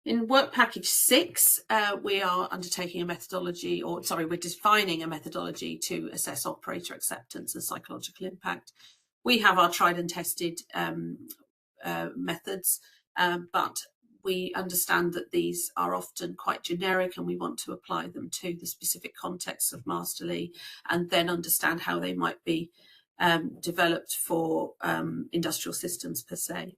In work package 6, we are undertaking a methodology, or sorry, we're defining a methodology to assess operator acceptance and psychological impact. We have our tried and tested methods, but we understand that these are often quite generic and we want to apply them to the specific context of Masterly and then understand how they might be developed for industrial systems per se.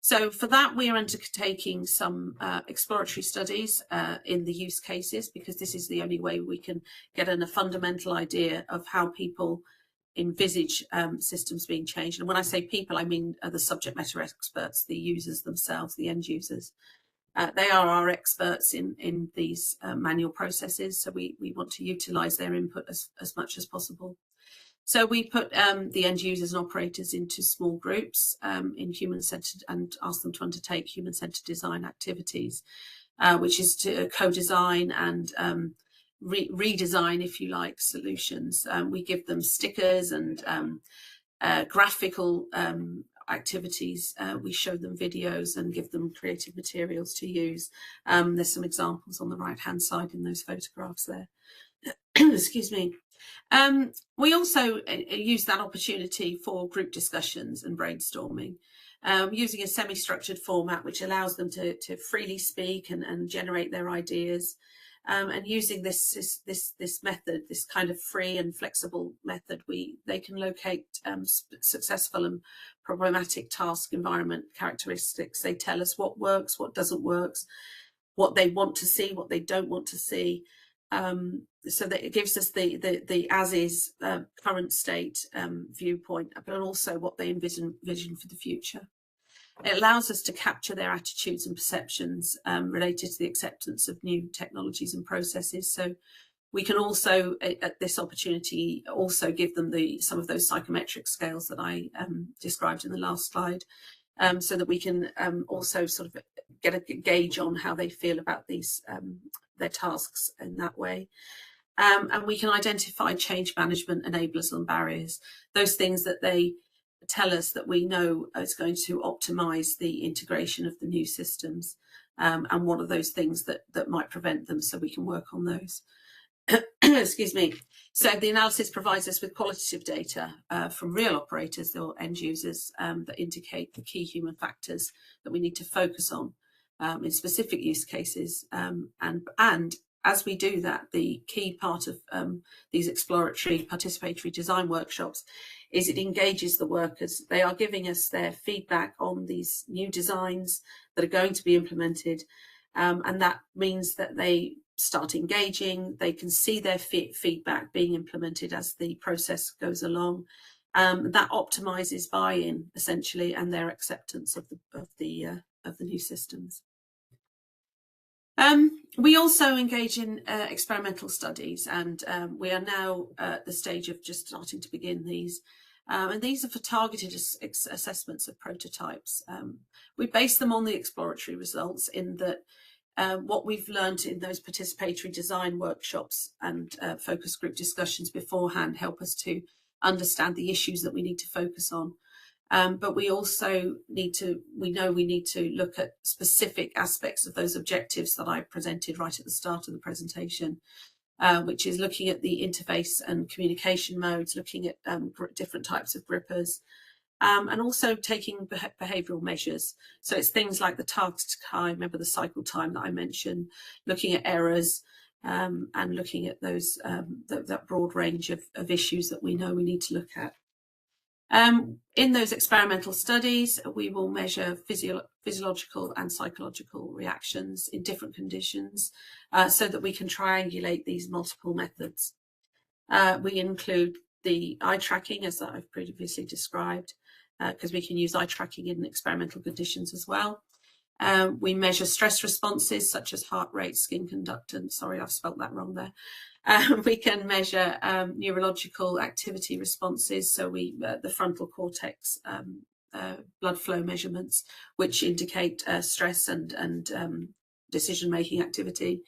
So for that, we are undertaking some exploratory studies in the use cases, because this is the only way we can get a fundamental idea of how people envisage systems being changed. And when I say people, I mean the subject matter experts, the users themselves, the end users. They are our experts in these manual processes, so we want to utilise their input as much as possible. So we put the end users and operators into small groups in human-centred and ask them to undertake human-centred design activities, which is to co-design and redesign, if you like, solutions. We give them stickers and graphical activities. We show them videos and give them creative materials to use. There's some examples on the right-hand side in those photographs there. Excuse me. We also use that opportunity for group discussions and brainstorming, using a semi-structured format which allows them to freely speak and generate their ideas, and using this method, this kind of free and flexible method, they can locate successful and problematic task environment characteristics. They tell us what works, what doesn't work, what they want to see, what they don't want to see. So that it gives us the as-is current state viewpoint, but also what they envision for the future. It allows us to capture their attitudes and perceptions related to the acceptance of new technologies and processes. So we can also, at this opportunity, also give them some of those psychometric scales that I described in the last slide, so that we can also sort of get a gauge on how they feel about these their tasks in that way. And we can identify change management enablers and barriers, those things that they tell us that we know is going to optimize the integration of the new systems, and what are those things that might prevent them, so we can work on those. Excuse me. So the analysis provides us with qualitative data from real operators or end users that indicate the key human factors that we need to focus on in specific use cases, and as we do that, the key part of these exploratory participatory design workshops is it engages the workers. They are giving us their feedback on these new designs that are going to be implemented, and that means that they start engaging. They can see their feedback being implemented as the process goes along. That optimizes buy-in essentially and their acceptance of the new systems. We also engage in experimental studies, and we are now at the stage of just starting to begin these. And these are for targeted assessments of prototypes. We base them on the exploratory results, in that what we've learned in those participatory design workshops and focus group discussions beforehand help us to understand the issues that we need to focus on. But we also need to look at specific aspects of those objectives that I presented right at the start of the presentation, which is looking at the interface and communication modes, looking at different types of grippers, and also taking behavioural measures. So it's things like the task time, remember the cycle time that I mentioned, looking at errors, and looking at those that broad range of issues that we know we need to look at. In those experimental studies, we will measure physiological and psychological reactions in different conditions, so that we can triangulate these multiple methods. We include the eye tracking, as I've previously described, because we can use eye tracking in experimental conditions as well. We measure stress responses such as heart rate, skin conductance. Sorry, I've spelt that wrong there. We can measure neurological activity responses, so the frontal cortex blood flow measurements, which indicate stress and decision-making activity.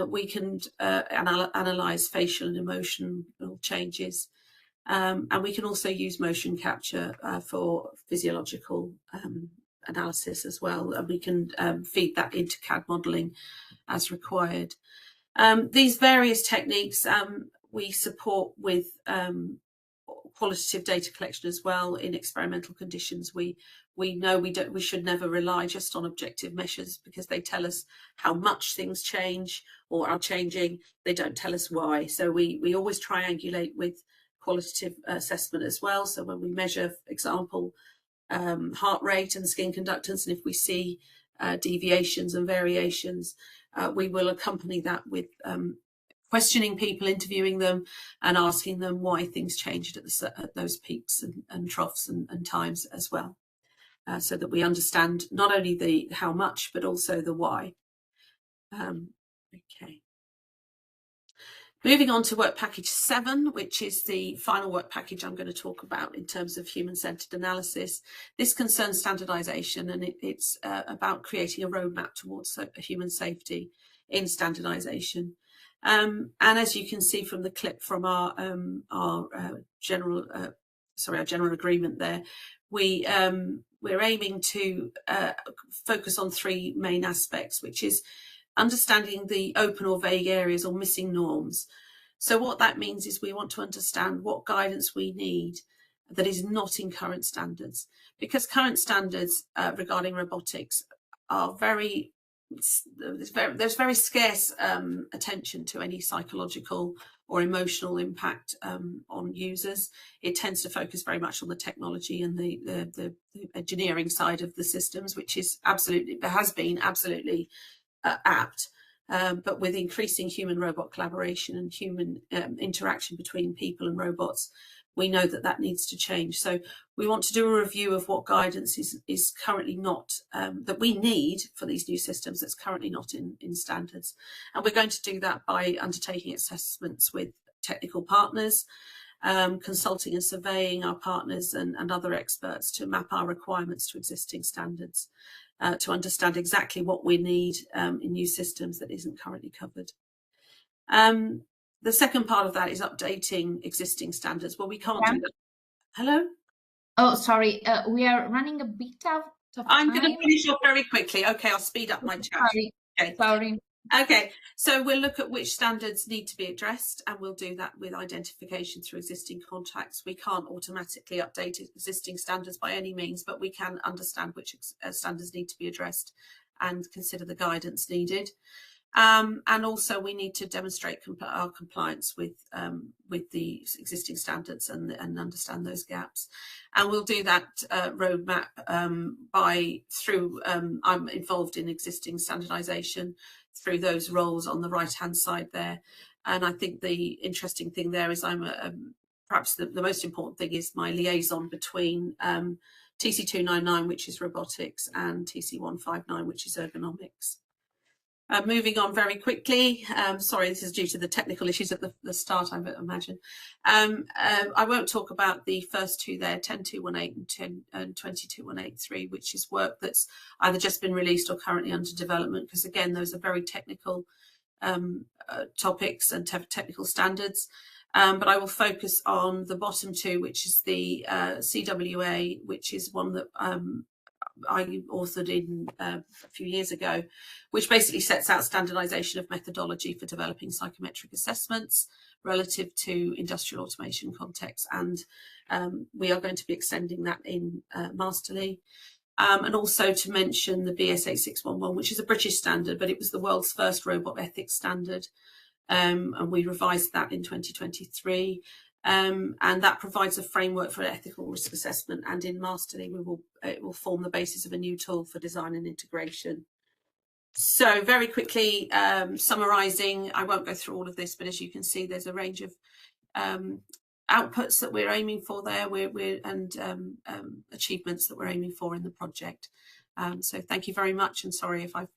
We can analyse facial and emotional changes, and we can also use motion capture for physiological analysis as well, and we can feed that into CAD modelling as required. These various techniques we support with qualitative data collection as well in experimental conditions. We know we should never rely just on objective measures, because they tell us how much things change or are changing. They don't tell us why. So we always triangulate with qualitative assessment as well. So when we measure, for example, heart rate and skin conductance, and if we see deviations and variations, we will accompany that with questioning people, interviewing them, and asking them why things changed at those peaks and troughs and times as well, so that we understand not only the how much, but also the why. Okay. Moving on to work package 7, which is the final work package I'm going to talk about in terms of human-centered analysis. This concerns standardization, and it's about creating a roadmap towards human safety in standardization. And as you can see from the clip from our general agreement there, we're aiming to focus on 3 main aspects, which is understanding the open or vague areas or missing norms. So what that means is we want to understand what guidance we need that is not in current standards, because current standards regarding robotics are there's very scarce attention to any psychological or emotional impact on users. It tends to focus very much on the technology and the engineering side of the systems, which is has been absolutely apt, but with increasing human-robot collaboration and human interaction between people and robots, we know that needs to change. So we want to do a review of what guidance is currently not, that we need for these new systems that's currently not in standards. And we're going to do that by undertaking assessments with technical partners, consulting and surveying our partners and other experts to map our requirements to existing standards, to understand exactly what we need in new systems that isn't currently covered. The second part of that is updating existing standards. Well, we can't do that. Hello? Oh, sorry. We are running a bit out of time. I'm going to finish up very quickly. Okay, I'll speed up my chat. Sorry. Okay. Sorry. Okay, so we'll look at which standards need to be addressed, and we'll do that with identification through existing contacts. We can't automatically update existing standards by any means, but we can understand which standards need to be addressed and consider the guidance needed. And also we need to demonstrate our compliance with the existing standards and understand those gaps. And we'll do that roadmap through I'm involved in existing standardization through those roles on the right hand side there. And I think the interesting thing there is I'm perhaps the most important thing is my liaison between TC299, which is robotics, and TC159, which is ergonomics. Moving on very quickly, sorry, this is due to the technical issues at the start, I imagine. I won't talk about the first 2 there, 10218 and 22183, which is work that's either just been released or currently under development, because again, those are very technical topics and technical standards. But I will focus on the bottom 2, which is the CWA, which is one that I authored in a few years ago, which basically sets out standardization of methodology for developing psychometric assessments relative to industrial automation contexts. And we are going to be extending that in Masterly. And also to mention the BS 8611, which is a British standard, but it was the world's first robot ethics standard. And we revised that in 2023. And that provides a framework for ethical risk assessment, and in Masterly it will form the basis of a new tool for design and integration. So very quickly, summarising, I won't go through all of this, but as you can see, there's a range of outputs that we're aiming for there, and achievements that we're aiming for in the project. So thank you very much, and sorry if I've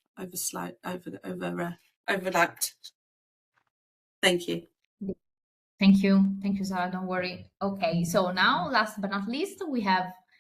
overlapped. Thank you. Thank you, Sarah, don't worry. Okay, so now, last but not least, we have